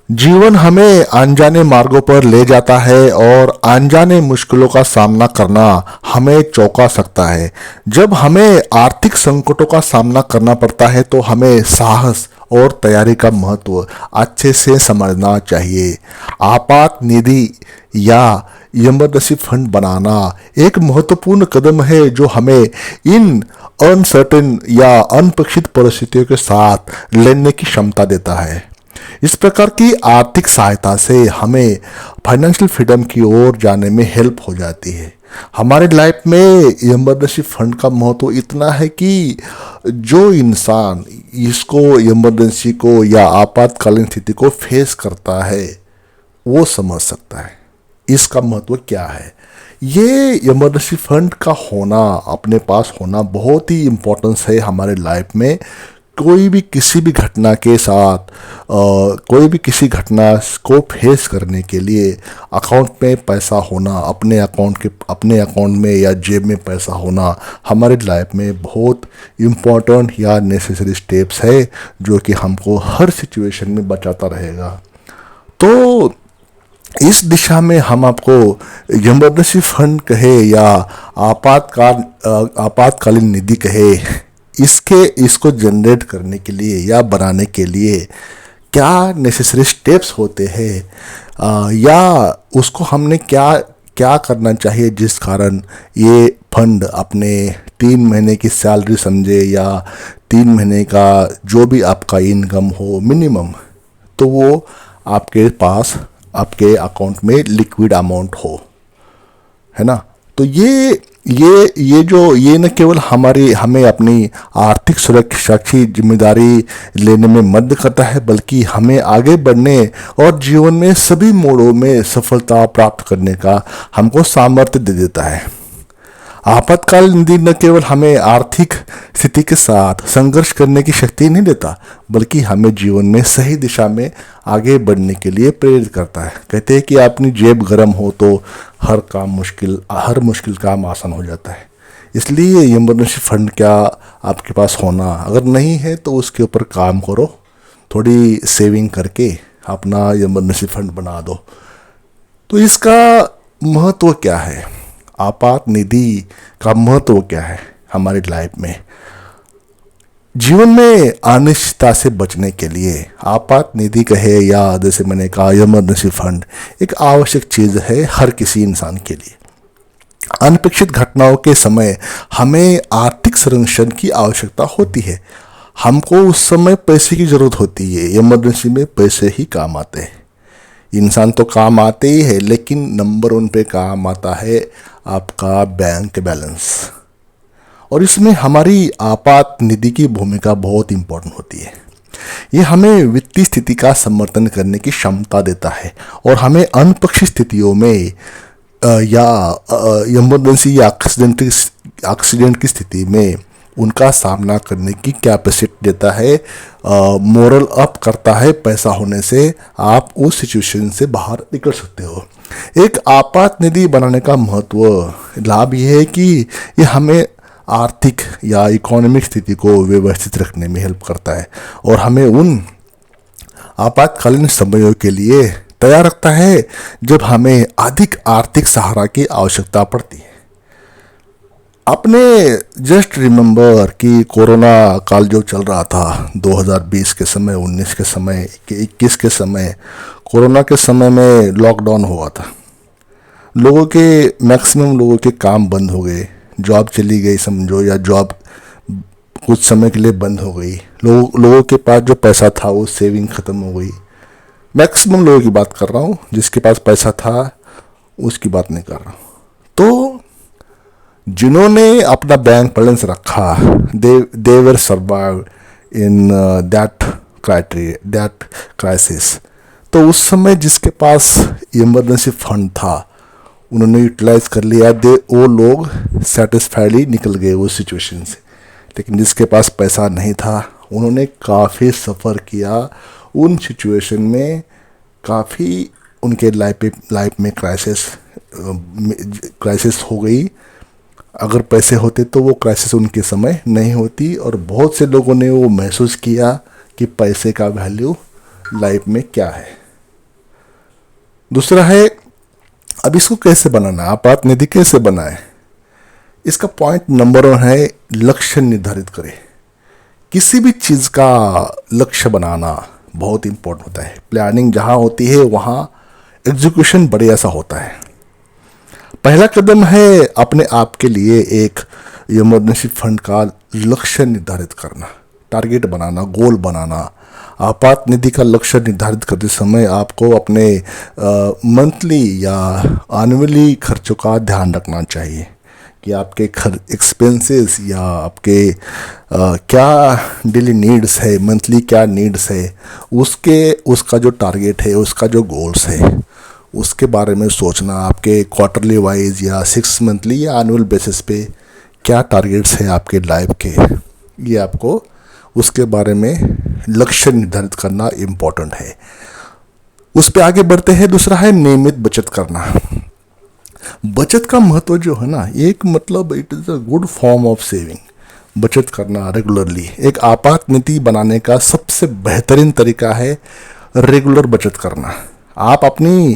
जीवन हमें अनजाने मार्गों पर ले जाता है और अनजाने मुश्किलों का सामना करना हमें चौंका सकता है। जब हमें आर्थिक संकटों का सामना करना पड़ता है तो हमें साहस और तैयारी का महत्व अच्छे से समझना चाहिए। आपात निधि या इमरजेंसी फंड बनाना एक महत्वपूर्ण कदम है जो हमें इन अनसर्टेन या अनपेक्षित परिस्थितियों के साथ लड़ने की क्षमता देता है। इस प्रकार की आर्थिक सहायता से हमें फाइनेंशियल फ्रीडम की ओर जाने में हेल्प हो जाती है। हमारे लाइफ में इमरजेंसी फंड का महत्व इतना है कि जो इंसान इसको इमरजेंसी को या आपातकालीन स्थिति को फेस करता है वो समझ सकता है इसका महत्व क्या है। ये इमरजेंसी फंड का होना, अपने पास होना बहुत ही इम्पोर्टेंस है हमारे लाइफ में। कोई भी किसी भी घटना के साथ कोई भी किसी घटना को फेस करने के लिए अकाउंट में पैसा होना, अपने अकाउंट में या जेब में पैसा होना हमारे लाइफ में बहुत इम्पोर्टेंट या नेसेसरी स्टेप्स है जो कि हमको हर सिचुएशन में बचाता रहेगा। तो इस दिशा में हम आपको इमरजेंसी फंड कहे या आपातकालीन निधि कहे, इसको जनरेट करने के लिए या बनाने के लिए क्या नेसेसरी स्टेप्स होते हैं, या उसको हमने क्या क्या करना चाहिए जिस कारण ये फंड अपने 3 महीने की सैलरी समझे या 3 महीने का जो भी आपका इनकम हो मिनिमम, तो वो आपके पास आपके अकाउंट में लिक्विड अमाउंट हो, है ना। तो ये न केवल हमें अपनी आर्थिक सुरक्षा की जिम्मेदारी लेने में मदद करता है बल्कि हमें आगे बढ़ने और जीवन में सभी मोड़ों में सफलता प्राप्त करने का हमको सामर्थ्य दे देता है। आपातकाल निधि न केवल हमें आर्थिक स्थिति के साथ संघर्ष करने की शक्ति नहीं देता बल्कि हमें जीवन में सही दिशा में आगे बढ़ने के लिए प्रेरित करता है। कहते हैं कि अपनी जेब गर्म हो तो हर मुश्किल काम आसान हो जाता है। इसलिए इमरजेंसी फंड क्या आपके पास होना, अगर नहीं है तो उसके ऊपर काम करो, थोड़ी सेविंग करके अपना इमरजेंसी फंड बना दो। तो इसका महत्व क्या है, आपात निधि का महत्व क्या है हमारी लाइफ में। जीवन में अनिश्चितता से बचने के लिए आपात निधि कहे या जैसे मैंने कहा इमरजेंसी फंड एक आवश्यक चीज़ है हर किसी इंसान के लिए। अनपेक्षित घटनाओं के समय हमें आर्थिक संरक्षण की आवश्यकता होती है। हमको उस समय पैसे की ज़रूरत होती है, इमरजेंसी में पैसे ही काम आते हैं। इंसान तो काम आते ही है लेकिन नंबर 1 पे काम आता है आपका बैंक बैलेंस, और इसमें हमारी आपात निधि की भूमिका बहुत इम्पोर्टेंट होती है। ये हमें वित्तीय स्थिति का समर्थन करने की क्षमता देता है और हमें अनपेक्षित स्थितियों में या इमरजेंसी या एक्सीडेंट की स्थिति में उनका सामना करने की कैपेसिटी देता है, मोरल अप करता है। पैसा होने से आप उस सिचुएशन से बाहर निकल सकते हो। एक आपात निधि बनाने का लाभ ये है कि ये हमें आर्थिक या इकोनॉमिक स्थिति को व्यवस्थित रखने में हेल्प करता है और हमें उन आपातकालीन समयों के लिए तैयार रखता है जब हमें अधिक आर्थिक सहारा की आवश्यकता पड़ती है। आपने जस्ट रिमेंबर कि कोरोना काल जो चल रहा था 2020 के समय, 19 के समय, 21 के समय, कोरोना के समय में लॉकडाउन हुआ था। मैक्सिमम लोगों के काम बंद हो गए, जॉब चली गई समझो, या जॉब कुछ समय के लिए बंद हो गई। लोगों के पास जो पैसा था वो सेविंग ख़त्म हो गई। मैक्सिमम लोगों की बात कर रहा हूँ, जिसके पास पैसा था उसकी बात नहीं कर रहा हूँ। तो जिन्होंने अपना बैंक बैलेंस रखा दे वर सर्वाइव इन दैट क्राइसिस। तो उस समय जिसके पास इमरजेंसी फंड था उन्होंने यूटिलाइज कर लिया, वो लोग सेटिस्फाइडली निकल गए उस सिचुएशन से। लेकिन जिसके पास पैसा नहीं था उन्होंने काफ़ी सफ़र किया उन सिचुएशन में, काफ़ी उनके लाइफ में क्राइसिस हो गई। अगर पैसे होते तो वो क्राइसिस उनके समय नहीं होती, और बहुत से लोगों ने वो महसूस किया कि पैसे का वैल्यू लाइफ में क्या है। दूसरा है, अब इसको कैसे बनाना, आपात निधि कैसे बनाए। इसका पॉइंट नंबर 1 है, लक्ष्य निर्धारित करें। किसी भी चीज़ का लक्ष्य बनाना बहुत इंपॉर्टेंट होता है। प्लानिंग जहाँ होती है वहाँ एग्जीक्यूशन बढ़िया सा होता है। पहला कदम है अपने आप के लिए एक इमरजेंसी फंड का लक्ष्य निर्धारित करना, टारगेट बनाना, गोल बनाना। आपात निधि का लक्ष्य निर्धारित करते समय आपको अपने मंथली या एनुअली खर्चों का ध्यान रखना चाहिए कि आपके एक्सपेंसेस या आपके क्या डेली नीड्स है, मंथली क्या नीड्स है, उसका जो टारगेट है, उसका जो गोल्स है, उसके बारे में सोचना। आपके क्वार्टरली वाइज या 6 मंथली या एनुअल बेसिस पे क्या टारगेट्स है आपके लाइफ के, ये आपको उसके बारे में लक्ष्य निर्धारित करना इम्पोर्टेंट है। उस पे आगे बढ़ते हैं। दूसरा है नियमित बचत करना। बचत का महत्व जो है ना, एक मतलब it is a good form of saving. बचत करना रेगुलरली एक आपात नीति बनाने का सबसे बेहतरीन तरीका है रेगुलर बचत करना। आप अपनी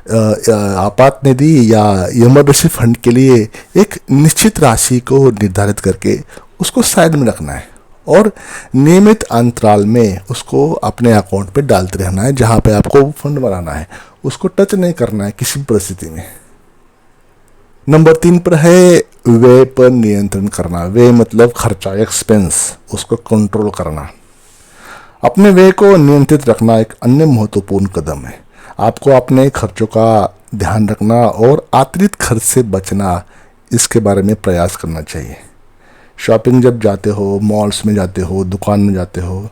आपात निधि या इमरजेंसी फंड के लिए एक निश्चित राशि को निर्धारित करके उसको साइड में रखना है और नियमित अंतराल में उसको अपने अकाउंट पे डालते रहना है। जहाँ पे आपको फंड बनाना है उसको टच नहीं करना है किसी परिस्थिति में। नंबर 3 पर है व्यय पर नियंत्रण करना। व्यय मतलब खर्चा, एक्सपेंस, उसको कंट्रोल करना। अपने व्यय को नियंत्रित रखना एक अन्य महत्वपूर्ण कदम है। आपको अपने खर्चों का ध्यान रखना और अतिरिक्त खर्च से बचना, इसके बारे में प्रयास करना चाहिए। शॉपिंग जब जाते हो, मॉल्स में जाते हो, दुकान में जाते हो,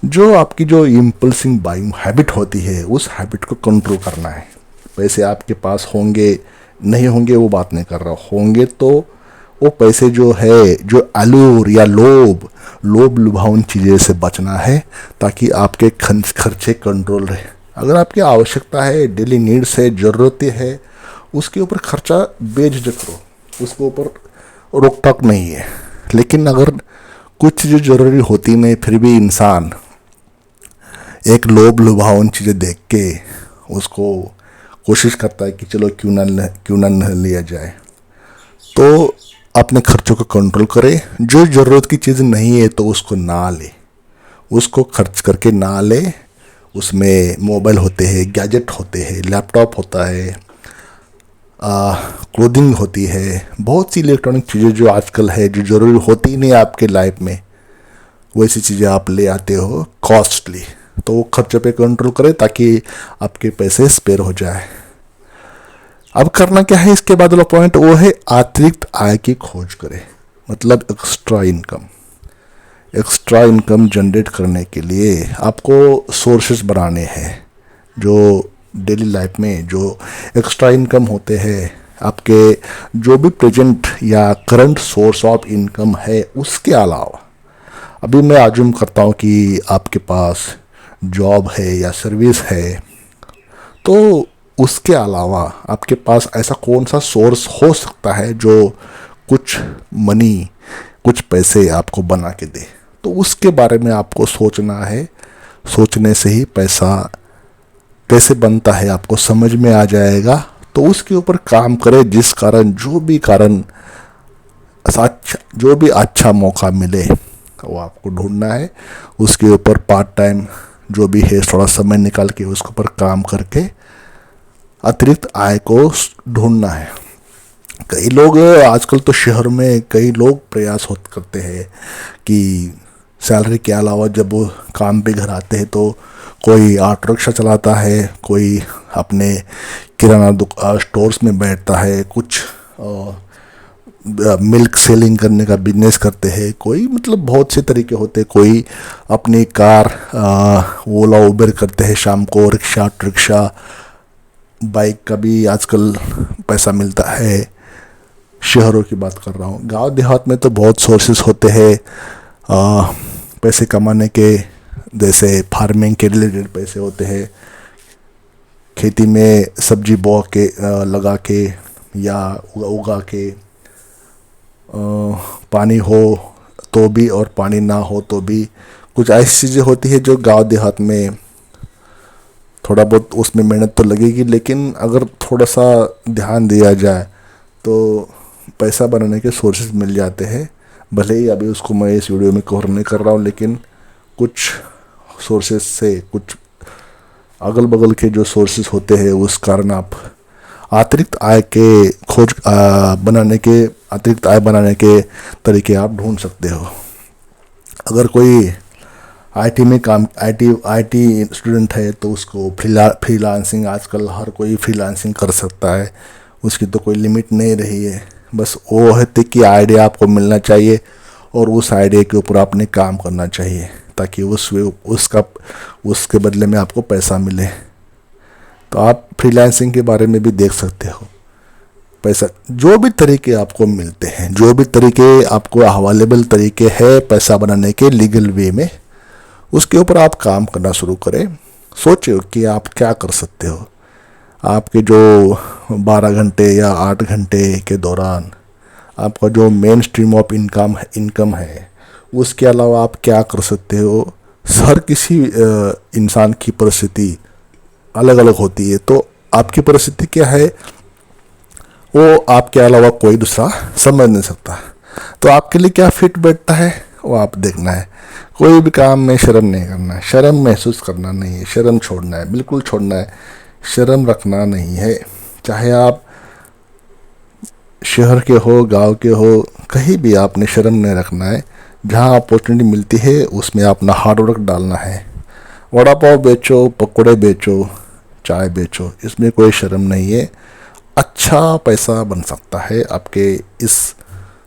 जो आपकी जो इम्पल्सिव बाइंग हैबिट होती है उस हैबिट को कंट्रोल करना है। पैसे आपके पास होंगे नहीं होंगे वो बात नहीं कर रहा, होंगे तो वो पैसे जो है, जो अलूर या लोभ लुभावन चीज़ें से बचना है ताकि आपके खर्चे कंट्रोल रहे। अगर आपकी आवश्यकता है, डेली नीड्स है, ज़रूरतें है, उसके ऊपर खर्चा बेझिझक करो, उसके ऊपर रोक टोक नहीं है। लेकिन अगर कुछ चीज़ें ज़रूरी होती नहीं फिर भी इंसान एक लोभ लुभावन चीज़ें देख के उसको कोशिश करता है कि चलो क्यों ना लिया जाए, तो अपने खर्चों को कंट्रोल करें। जो ज़रूरत की चीज़ नहीं है तो उसको ना ले, उसको खर्च करके ना ले। उसमें मोबाइल होते हैं, गैजेट होते हैं, लैपटॉप होता है, क्लोथिंग होती है, बहुत सी इलेक्ट्रॉनिक चीज़ें जो आजकल है जो ज़रूरी होती ही नहीं आपके लाइफ में, वैसी चीज़ें आप ले आते हो कॉस्टली, तो वो खर्चे पे कंट्रोल करें ताकि आपके पैसे स्पेयर हो जाए। अब करना क्या है इसके बाद वाला पॉइंट, वो है अतिरिक्त आय की खोज करें, मतलब extra income. Extra income generate करने के लिए आपको सोर्सेस बनाने हैं। जो डेली लाइफ में जो एक्स्ट्रा इनकम होते हैं, आपके जो भी प्रेजेंट या करंट सोर्स ऑफ इनकम है उसके अलावा, अभी मैं आजुम करता हूँ कि आपके पास जॉब है या सर्विस है, तो उसके अलावा आपके पास ऐसा कौन सा सोर्स हो सकता है जो कुछ मनी, कुछ पैसे आपको बना के दे, तो उसके बारे में आपको सोचना है। सोचने से ही पैसा कैसे बनता है आपको समझ में आ जाएगा, तो उसके ऊपर काम करें। जिस कारण जो भी अच्छा मौका मिले वो आपको ढूंढना है, उसके ऊपर पार्ट टाइम जो भी है थोड़ा समय निकाल के उसके ऊपर काम करके अतिरिक्त आय को ढूंढना है। कई लोग आजकल तो शहर में कई लोग प्रयास करते हैं कि सैलरी के अलावा जब वो काम पे घर आते हैं तो कोई ऑटो रिक्शा चलाता है, कोई अपने किराना स्टोर्स में बैठता है, कुछ मिल्क सेलिंग करने का बिजनेस करते हैं, कोई मतलब बहुत से तरीके होते हैं, कोई अपनी कार ओला उबर करते हैं शाम को, रिक्शा ऑटो रिक्शा बाइक का भी आजकल पैसा मिलता है। शहरों की बात कर रहा हूँ, गांव देहात में तो बहुत सोर्सेस होते हैं पैसे कमाने के, जैसे फार्मिंग के रिलेटेड पैसे होते हैं, खेती में सब्जी बो के लगा के या उगा के, पानी हो तो भी और पानी ना हो तो भी कुछ ऐसी चीज़ें होती है जो गांव देहात में थोड़ा बहुत उसमें मेहनत तो लगेगी, लेकिन अगर थोड़ा सा ध्यान दिया जाए तो पैसा बनाने के सोर्सेज मिल जाते हैं। भले ही अभी उसको मैं इस वीडियो में कवर नहीं कर रहा हूँ, लेकिन कुछ सोर्सेज से, कुछ अगल बगल के जो सोर्सेज होते हैं उस कारण आप अतिरिक्त आय के अतिरिक्त आय बनाने के तरीके आप ढूंढ सकते हो। अगर कोई आईटी में काम आईटी स्टूडेंट है तो उसको फ्रीलांसिंग, आजकल हर कोई फ्रीलांसिंग कर सकता है, उसकी तो कोई लिमिट नहीं रही है। बस वो है कि आइडिया आपको मिलना चाहिए और उस आइडिया के ऊपर आपने काम करना चाहिए, ताकि उसके बदले में आपको पैसा मिले। तो आप फ्रीलांसिंग के बारे में भी देख सकते हो। पैसा, जो भी तरीके आपको मिलते हैं, जो भी तरीके आपको अवेलेबल तरीके हैं पैसा बनाने के लीगल वे में, उसके ऊपर आप काम करना शुरू करें। सोचो कि आप क्या कर सकते हो। आपके जो 12 घंटे या 8 घंटे के दौरान आपका जो मेन स्ट्रीम ऑफ इनकम है, उसके अलावा आप क्या कर सकते हो। हर किसी इंसान की परिस्थिति अलग अलग होती है, तो आपकी परिस्थिति क्या है वो आपके अलावा कोई दूसरा समझ नहीं सकता। तो आपके लिए क्या फिट बैठता है वो आप देखना है। कोई भी काम में शर्म नहीं करना है, शर्म महसूस करना नहीं है, शर्म छोड़ना है, बिल्कुल छोड़ना है। शर्म रखना नहीं है, चाहे आप शहर के हो, गांव के हो, कहीं भी आपने शर्म नहीं रखना है। जहां अपॉर्चुनिटी मिलती है उसमें अपना हार्ड वर्क डालना है। वड़ा पाव बेचो, पकौड़े बेचो, चाय बेचो, इसमें कोई शर्म नहीं है। अच्छा पैसा बन सकता है आपके इस,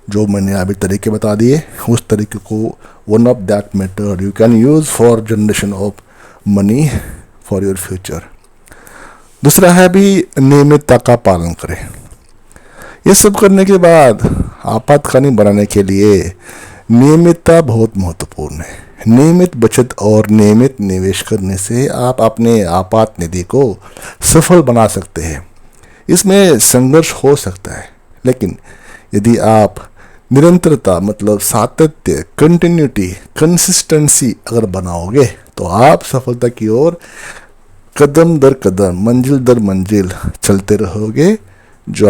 जो मैंने अभी तरीके बता दिए, उस तरीके को one of that method you can use for generation of money for your future. दूसरा है भी नियमितता का पालन करें। ये सब करने के बाद आपातकालीन बनाने के लिए नियमितता बहुत महत्वपूर्ण है। नियमित बचत और नियमित निवेश करने से आप अपने आपात निधि को सफल बना सकते हैं। इसमें संघर्ष हो सकता है, लेकिन यदि आप निरंतरता मतलब सातत्य, कंटिन्यूटी, कंसिस्टेंसी अगर बनाओगे तो आप सफलता की ओर कदम दर कदम, मंजिल दर मंजिल चलते रहोगे। जो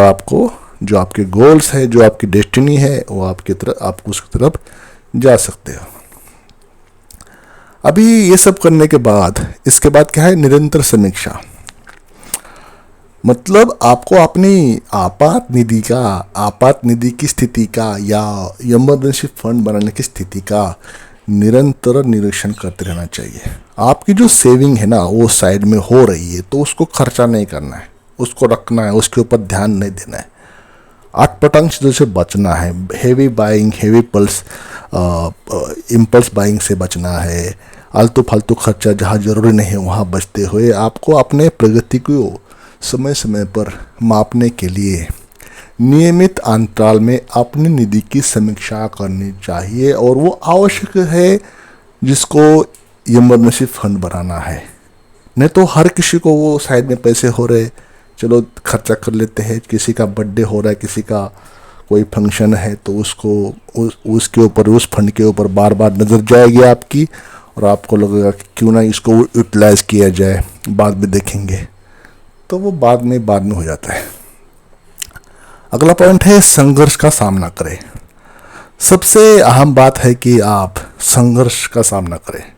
आपके गोल्स है, जो आपकी डेस्टिनी है, वो आप उसकी तरफ जा सकते हो। अभी ये सब करने के बाद, इसके बाद क्या है, निरंतर समीक्षा। मतलब आपको अपनी आपात निधि की स्थिति का या इमरजेंसी फंड बनाने की स्थिति का निरंतर निरीक्षण करते रहना चाहिए। आपकी जो सेविंग है ना वो साइड में हो रही है तो उसको खर्चा नहीं करना है, उसको रखना है, उसके ऊपर ध्यान नहीं देना है। अटपटांग चीज़ों से बचना है, heavy buying, heavy impulse buying से बचना है। आलतू फालतू खर्चा जहाँ जरूरी नहीं है वहाँ बचते हुए आपको अपने प्रगति को समय समय पर मापने के लिए नियमित अंतराल में अपनी निधि की समीक्षा करनी चाहिए। और वो आवश्यक है जिसको इमरजेंसी फंड बनाना है। नहीं तो हर किसी को वो साइड में पैसे हो रहे, चलो खर्चा कर लेते हैं। किसी का बर्थडे हो रहा है, किसी का कोई फंक्शन है, तो उसके ऊपर, उस फंड के ऊपर बार बार नज़र जाएगी आपकी और आपको लगेगा कि क्यों ना इसको यूटिलाइज किया जाए, बाद में देखेंगे। तो वो बाद में हो जाता है। अगला पॉइंट है संघर्ष का सामना करें। सबसे अहम बात है कि आप संघर्ष का सामना करें।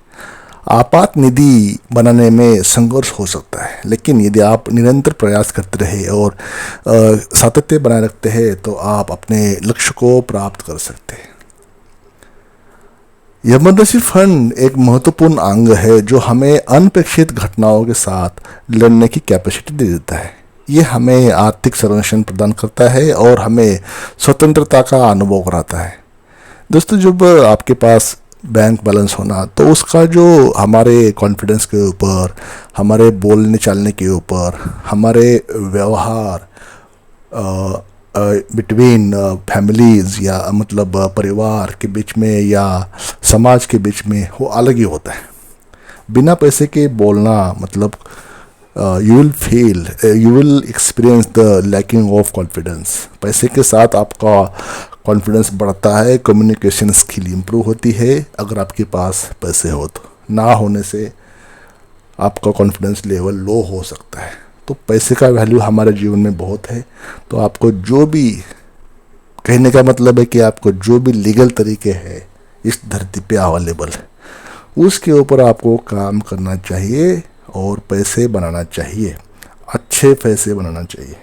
आपात निधि बनाने में संघर्ष हो सकता है, लेकिन यदि आप निरंतर प्रयास करते रहे और सातत्य बनाए रखते हैं तो आप अपने लक्ष्य को प्राप्त कर सकते हैं। इमरजेंसी फंड एक महत्वपूर्ण अंग है जो हमें अनपेक्षित घटनाओं के साथ लड़ने की कैपेसिटी दे देता है। ये हमें आर्थिक संरक्षण प्रदान करता है और हमें स्वतंत्रता का अनुभव कराता है। दोस्तों, जब आपके पास बैंक बैलेंस होना तो उसका जो हमारे कॉन्फिडेंस के ऊपर, हमारे बोलने चालने के ऊपर, हमारे व्यवहार बिटवीन फैमिलीज़ या मतलब परिवार के बीच में या समाज के बीच में वो अलग ही होता है। बिना पैसे के बोलना मतलब you will experience the lacking of confidence. पैसे के साथ आपका कॉन्फिडेंस बढ़ता है, कम्युनिकेशन स्किल इम्प्रूव होती है। अगर आपके पास पैसे हो तो, ना होने से आपका कॉन्फिडेंस लेवल लो हो सकता है। तो पैसे का वैल्यू हमारे जीवन में बहुत है। तो आपको जो भी, कहने का मतलब है कि आपको जो भी लीगल तरीके हैं इस धरती पे अवेलेबल है, उसके ऊपर आपको काम करना चाहिए और पैसे बनाना चाहिए, अच्छे पैसे बनाना चाहिए।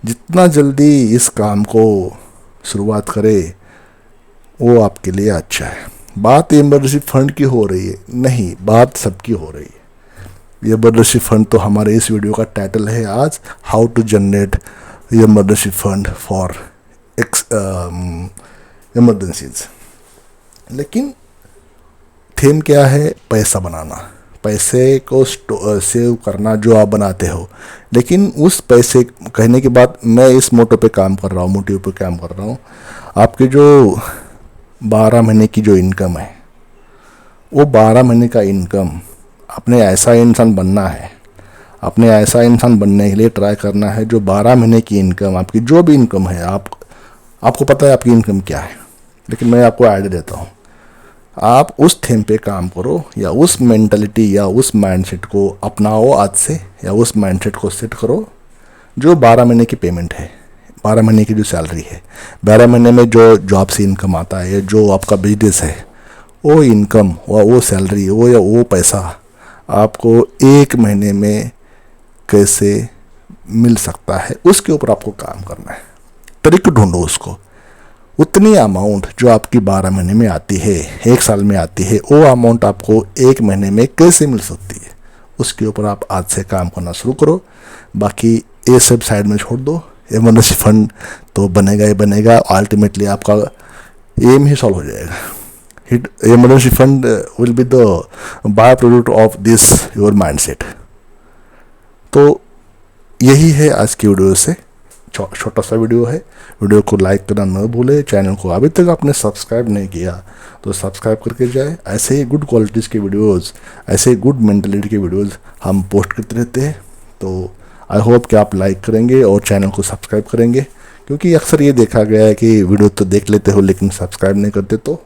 जितना जल्दी इस काम को शुरुआत करें वो आपके लिए अच्छा है। बात इमरजेंसी फंड की हो रही है, नहीं, बात सबकी हो रही है। इमरजेंसी फंड तो हमारे इस वीडियो का टाइटल है आज, how to generate emergency fund for emergencies. लेकिन थीम क्या है? पैसा बनाना, पैसे को सेव करना जो आप बनाते हो। लेकिन उस पैसे, कहने के बाद मैं इस मोटिव पे काम कर रहा हूँ, आपके जो 12 महीने की जो इनकम है, वो 12 महीने का इनकम अपने ऐसा इंसान बनना है, अपने ऐसा इंसान बनने के लिए ट्राई करना है जो 12 महीने की इनकम, आपकी जो भी इनकम है, आपको पता है आपकी इनकम क्या है। लेकिन मैं आपको आइडिया देता हूँ, आप उस थीम पे काम करो या उस मेंटलिटी या उस माइंडसेट को अपनाओ आज से, या उस माइंडसेट को सेट करो जो 12 महीने की पेमेंट है, 12 महीने की जो सैलरी है, 12 महीने में जो जॉब से इनकम आता है, जो आपका बिजनेस है, वो इनकम, वो सैलरी, वो पैसा आपको 1 महीने में कैसे मिल सकता है, उसके ऊपर आपको काम करना है। तरीके ढूंढो उसको। उतनी अमाउंट जो आपकी 12 महीने में आती है, 1 साल में आती है, वो अमाउंट आपको 1 महीने में कैसे मिल सकती है, उसके ऊपर आप आज से काम करना शुरू करो। बाकी ये सब साइड में छोड़ दो। इमरजेंसी फंड तो बनेगा ही बनेगा, अल्टीमेटली आपका एम ही सॉल्व हो जाएगा। Emergency fund will be the by product of this your mindset. तो यही है आज की वीडियो से, छोटा सा वीडियो है। वीडियो को लाइक करना न भूले। चैनल को अभी तक आपने सब्सक्राइब नहीं किया तो सब्सक्राइब करके जाए। ऐसे ही गुड क्वालिटीज़ के वीडियोस, ऐसे ही गुड मेंटलिटी के वीडियोस हम पोस्ट करते रहते हैं। तो आई होप कि आप लाइक करेंगे और चैनल को सब्सक्राइब करेंगे, क्योंकि अक्सर ये देखा गया है कि वीडियो तो देख लेते हो लेकिन सब्सक्राइब नहीं करते। तो